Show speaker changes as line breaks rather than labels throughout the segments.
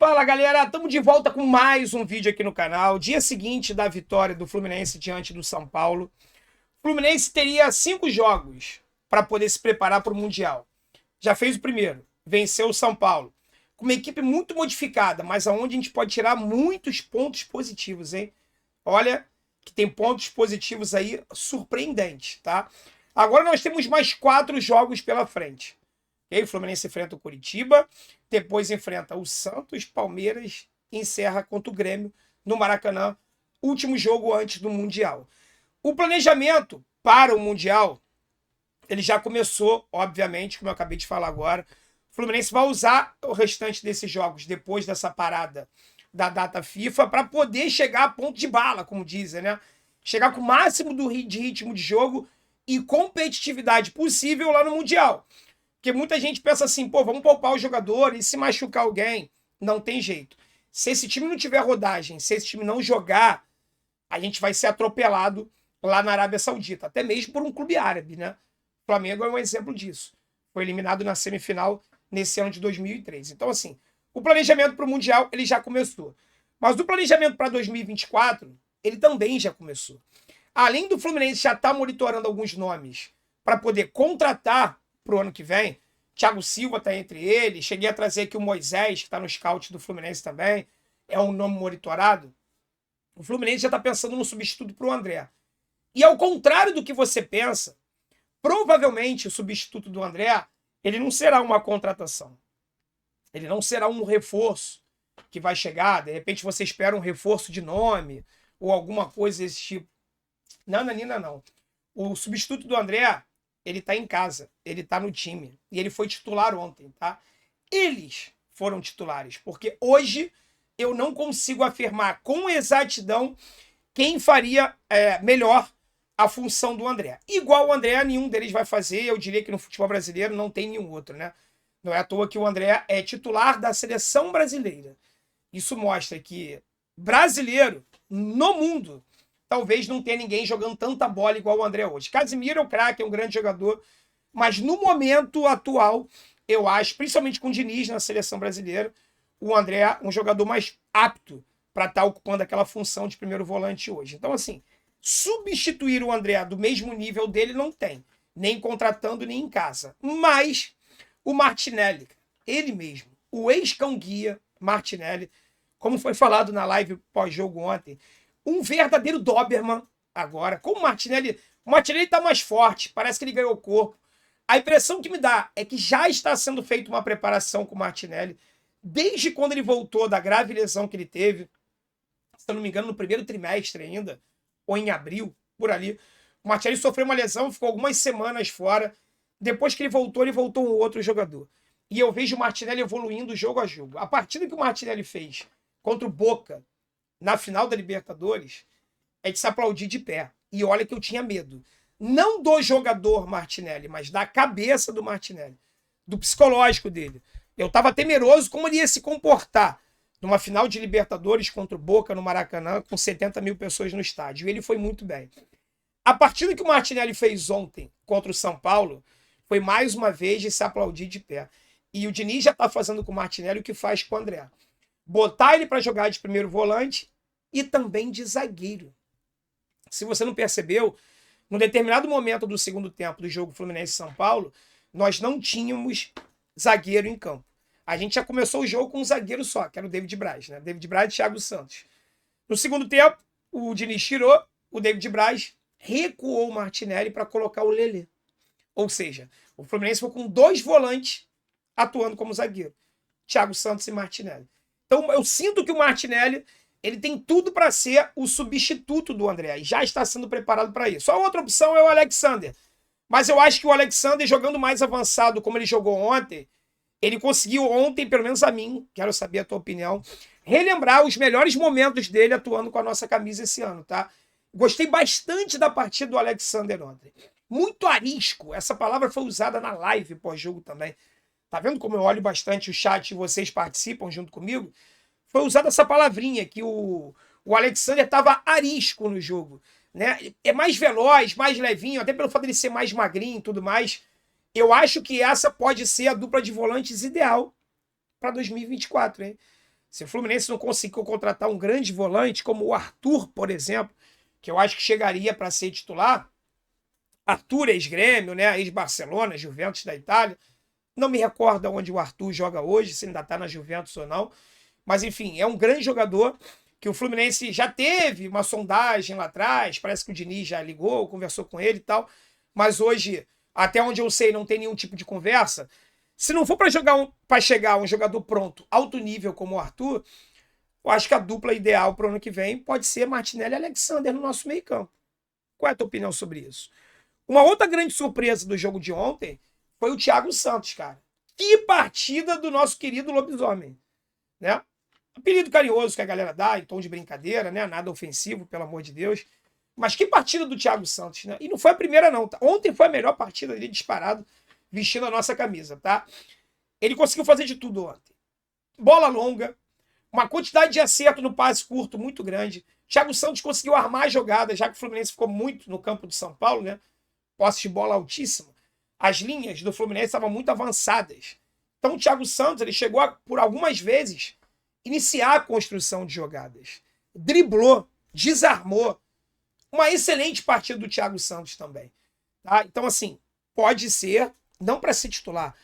Fala galera, estamos de volta com mais um vídeo aqui no canal. Dia seguinte da vitória do Fluminense diante do São Paulo. O Fluminense teria 5 jogos para poder se preparar para o Mundial. Já fez o primeiro, venceu o São Paulo. Com uma equipe muito modificada, mas aonde a gente pode tirar muitos pontos positivos, hein? Olha que tem pontos positivos aí surpreendentes, tá? Agora nós temos mais 4 jogos pela frente. O Fluminense enfrenta o Coritiba, depois enfrenta o Santos, Palmeiras e encerra contra o Grêmio no Maracanã, último jogo antes do Mundial. O planejamento para o Mundial, ele já começou, obviamente, como eu acabei de falar agora. O Fluminense vai usar o restante desses jogos depois dessa parada da data FIFA para poder chegar a ponto de bala, como dizem, né? Chegar com o máximo de ritmo de jogo e competitividade possível lá no Mundial. Porque muita gente pensa assim, pô, vamos poupar o jogador e se machucar alguém. Não tem jeito. Se esse time não tiver rodagem, se esse time não jogar, a gente vai ser atropelado lá na Arábia Saudita. Até mesmo por um clube árabe, né? O Flamengo é um exemplo disso. Foi eliminado na semifinal nesse ano de 2003. Então, assim, o planejamento para o Mundial, ele já começou. Mas o planejamento para 2024, ele também já começou. Além do Fluminense já estar monitorando alguns nomes para poder contratar para o ano que vem, Thiago Silva está entre eles, cheguei a trazer aqui o Moisés, que está no scout do Fluminense também, é um nome monitorado. O Fluminense já está pensando no substituto para o André. E ao contrário do que você pensa, provavelmente o substituto do André, ele não será uma contratação. Ele não será um reforço que vai chegar, de repente você espera um reforço de nome ou alguma coisa desse tipo. Não, Nanina, não. O substituto do André, ele tá em casa, ele tá no time. E ele foi titular ontem, tá? Eles foram titulares, porque hoje eu não consigo afirmar com exatidão quem faria melhor a função do André. Igual o André, nenhum deles vai fazer. Eu diria que no futebol brasileiro não tem nenhum outro, né? Não é à toa que o André é titular da seleção brasileira. Isso mostra que brasileiro, no mundo, talvez não tenha ninguém jogando tanta bola igual o André hoje. Casimiro é um craque, é um grande jogador, mas no momento atual, eu acho, principalmente com o Diniz na seleção brasileira, o André é um jogador mais apto para estar ocupando aquela função de primeiro volante hoje. Então, assim, substituir o André do mesmo nível dele não tem, nem contratando, nem em casa. Mas o Martinelli, ele mesmo, o ex-cão-guia Martinelli, como foi falado na live pós-jogo ontem, um verdadeiro Doberman agora. Com o Martinelli está mais forte, parece que ele ganhou corpo. A impressão que me dá é que já está sendo feita uma preparação com o Martinelli, desde quando ele voltou da grave lesão que ele teve, se eu não me engano, no primeiro trimestre ainda, ou em abril, por ali. O Martinelli sofreu uma lesão, ficou algumas semanas fora. Depois que ele voltou um outro jogador. E eu vejo o Martinelli evoluindo jogo a jogo. A partida que o Martinelli fez contra o Boca, na final da Libertadores, é de se aplaudir de pé. E olha que eu tinha medo. Não do jogador Martinelli, mas da cabeça do Martinelli. Do psicológico dele. Eu estava temeroso como ele ia se comportar numa final de Libertadores contra o Boca no Maracanã, com 70 mil pessoas no estádio. E ele foi muito bem. A partida que o Martinelli fez ontem contra o São Paulo foi mais uma vez de se aplaudir de pé. E o Diniz já está fazendo com o Martinelli o que faz com o André. Botar ele para jogar de primeiro volante e também de zagueiro. Se você não percebeu, num determinado momento do segundo tempo do jogo Fluminense-São Paulo, nós não tínhamos zagueiro em campo. A gente já começou o jogo com um zagueiro só, que era o David Braz, né? David Braz e Thiago Santos. No segundo tempo, o Diniz tirou o David Braz, recuou o Martinelli para colocar o Lelê. Ou seja, o Fluminense foi com 2 volantes atuando como zagueiro. Thiago Santos e Martinelli. Então eu sinto que o Martinelli ele tem tudo para ser o substituto do André. E já está sendo preparado para isso. A outra opção é o Alexander. Mas eu acho que o Alexander, jogando mais avançado como ele jogou ontem, ele conseguiu ontem, pelo menos a mim, quero saber a tua opinião, relembrar os melhores momentos dele atuando com a nossa camisa esse ano, tá? Gostei bastante da partida do Alexander ontem. Muito arisco. Essa palavra foi usada na live pós-jogo também. Tá vendo como eu olho bastante o chat e vocês participam junto comigo? Foi usada essa palavrinha, que o Alexander estava arisco no jogo. Né? É mais veloz, mais levinho, até pelo fato de ele ser mais magrinho e tudo mais. Eu acho que essa pode ser a dupla de volantes ideal para 2024, hein? Se o Fluminense não conseguiu contratar um grande volante, como o Arthur, por exemplo, que eu acho que chegaria para ser titular, Arthur, ex-Grêmio, né? Ex-Barcelona, Juventus da Itália. Não me recordo onde o Arthur joga hoje, se ainda está na Juventus ou não. Mas, enfim, é um grande jogador que o Fluminense já teve uma sondagem lá atrás. Parece que o Diniz já ligou, conversou com ele e tal. Mas hoje, até onde eu sei, não tem nenhum tipo de conversa. Se não for para chegar um jogador pronto, alto nível como o Arthur, eu acho que a dupla ideal para o ano que vem pode ser Martinelli e Alexander no nosso meio-campo. Qual é a tua opinião sobre isso? Uma outra grande surpresa do jogo de ontem foi o Thiago Santos, cara. Que partida do nosso querido Lobisomem, né? Apelido carinhoso que a galera dá, em tom de brincadeira, né? Nada ofensivo, pelo amor de Deus. Mas que partida do Thiago Santos, né? E não foi a primeira, não. Tá? Ontem foi a melhor partida dele disparado, vestindo a nossa camisa, tá? Ele conseguiu fazer de tudo ontem. Bola longa, uma quantidade de acerto no passe curto muito grande. Thiago Santos conseguiu armar a jogada, já que o Fluminense ficou muito no campo de São Paulo, né? Posse de bola altíssima. As linhas do Fluminense estavam muito avançadas. Então o Thiago Santos ele chegou a, por algumas vezes, iniciar a construção de jogadas. Driblou, desarmou. Uma excelente partida do Thiago Santos também. Tá? Então, assim, pode ser, não para ser titular,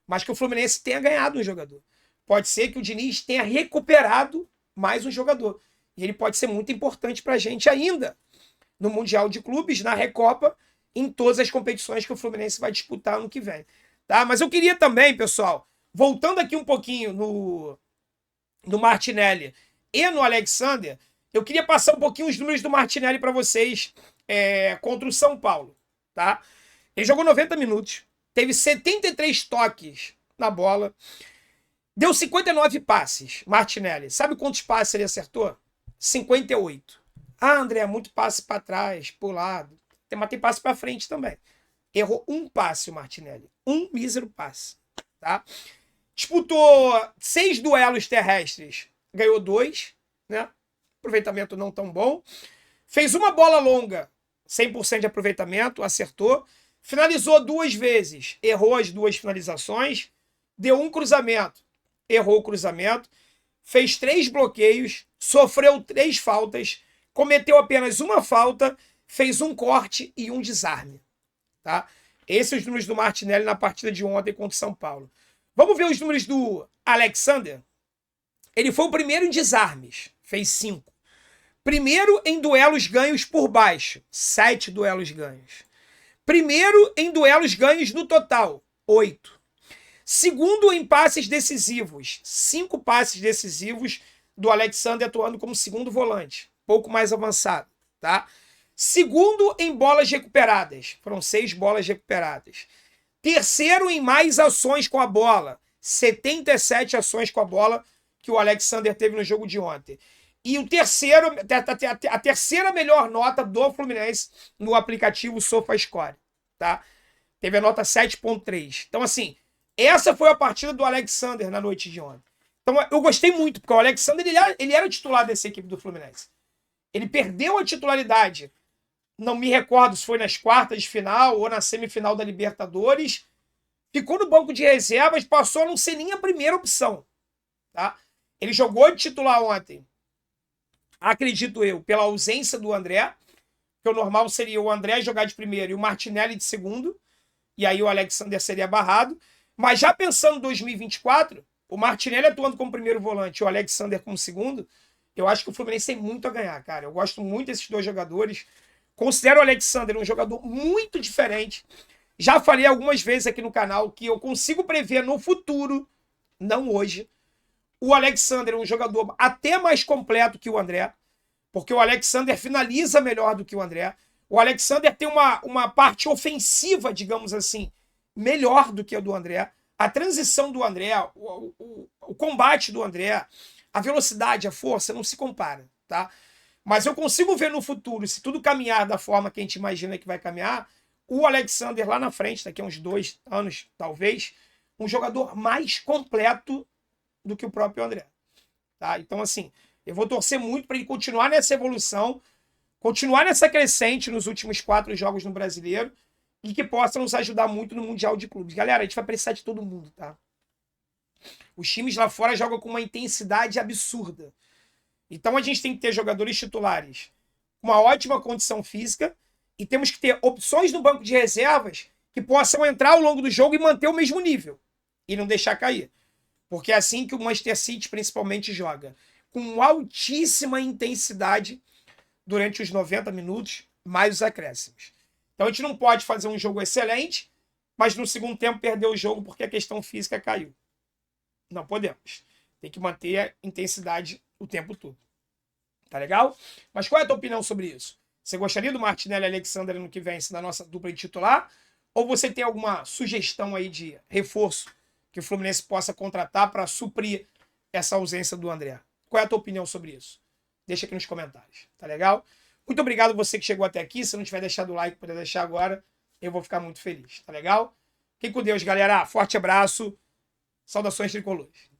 mas que o Fluminense tenha ganhado um jogador. Pode ser que o Diniz tenha recuperado mais um jogador. E ele pode ser muito importante para a gente ainda no Mundial de Clubes, na Recopa, em todas as competições que o Fluminense vai disputar ano que vem. Tá? Mas eu queria também, pessoal, voltando aqui um pouquinho no Martinelli e no Alexander, eu queria passar um pouquinho os números do Martinelli para vocês contra o São Paulo. Tá? Ele jogou 90 minutos, teve 73 toques na bola, deu 59 passes, Martinelli. Sabe quantos passes ele acertou? 58. Ah, André, muito passe para trás, para o lado. Mas tem passe para frente também. Errou um passe o Martinelli. Um mísero passe. Tá? Disputou 6 duelos terrestres. Ganhou 2. Né? Aproveitamento não tão bom. Fez uma bola longa. 100% de aproveitamento. Acertou. Finalizou 2 vezes. Errou as 2 finalizações. Deu um cruzamento. Errou o cruzamento. Fez 3 bloqueios. Sofreu 3 faltas. Cometeu apenas uma falta. Fez um corte e um desarme. Tá? Esses são os números do Martinelli na partida de ontem contra o São Paulo. Vamos ver os números do Alexander? Ele foi o primeiro em desarmes. Fez 5. Primeiro em duelos ganhos por baixo. 7 duelos ganhos. Primeiro em duelos ganhos no total. 8. Segundo em passes decisivos. 5 passes decisivos do Alexander atuando como segundo volante. Pouco mais avançado. Tá? Segundo em bolas recuperadas. Foram 6 bolas recuperadas. Terceiro em mais ações com a bola. 77 ações com a bola que o Alexander teve no jogo de ontem. E o terceiro, a terceira melhor nota do Fluminense no aplicativo SofaScore. Tá? Teve a nota 7.3. Então, assim, essa foi a partida do Alexander na noite de ontem. Então, eu gostei muito, porque o Alexander ele era o titular dessa equipe do Fluminense. Ele perdeu a titularidade. Não me recordo se foi nas quartas de final ou na semifinal da Libertadores. Ficou no banco de reservas, passou a não ser nem a primeira opção. Tá? Ele jogou de titular ontem, acredito eu, pela ausência do André, que o normal seria o André jogar de primeiro e o Martinelli de segundo, e aí o Alexander seria barrado. Mas já pensando em 2024, o Martinelli atuando como primeiro volante e o Alexander como segundo, eu acho que o Fluminense tem muito a ganhar, cara. Eu gosto muito desses 2 jogadores. Considero o Alexander um jogador muito diferente. Já falei algumas vezes aqui no canal que eu consigo prever no futuro, não hoje, o Alexander é um jogador até mais completo que o André, porque o Alexander finaliza melhor do que o André. O Alexander tem uma parte ofensiva, digamos assim, melhor do que a do André. A transição do André, o combate do André, a velocidade, a força, não se compara, tá? Mas eu consigo ver no futuro, se tudo caminhar da forma que a gente imagina que vai caminhar, o Alexander lá na frente, daqui a uns 2 anos, talvez, um jogador mais completo do que o próprio André. Tá? Então, assim, eu vou torcer muito para ele continuar nessa evolução, continuar nessa crescente nos últimos 4 jogos no Brasileiro e que possa nos ajudar muito no Mundial de Clubes. Galera, a gente vai precisar de todo mundo, tá? Os times lá fora jogam com uma intensidade absurda. Então a gente tem que ter jogadores titulares com uma ótima condição física e temos que ter opções no banco de reservas que possam entrar ao longo do jogo e manter o mesmo nível e não deixar cair. Porque é assim que o Manchester City principalmente joga, com altíssima intensidade durante os 90 minutos, mais os acréscimos. Então a gente não pode fazer um jogo excelente, mas no segundo tempo perder o jogo porque a questão física caiu. Não podemos. Tem que manter a intensidade o tempo todo. Tá legal? Mas qual é a tua opinião sobre isso? Você gostaria do Martinelli e Alexandre no que vem na nossa dupla de titular? Ou você tem alguma sugestão aí de reforço que o Fluminense possa contratar para suprir essa ausência do André? Qual é a tua opinião sobre isso? Deixa aqui nos comentários. Tá legal? Muito obrigado você que chegou até aqui. Se não tiver deixado o like, puder deixar agora, eu vou ficar muito feliz. Tá legal? Fiquem com Deus, galera. Forte abraço. Saudações tricolores.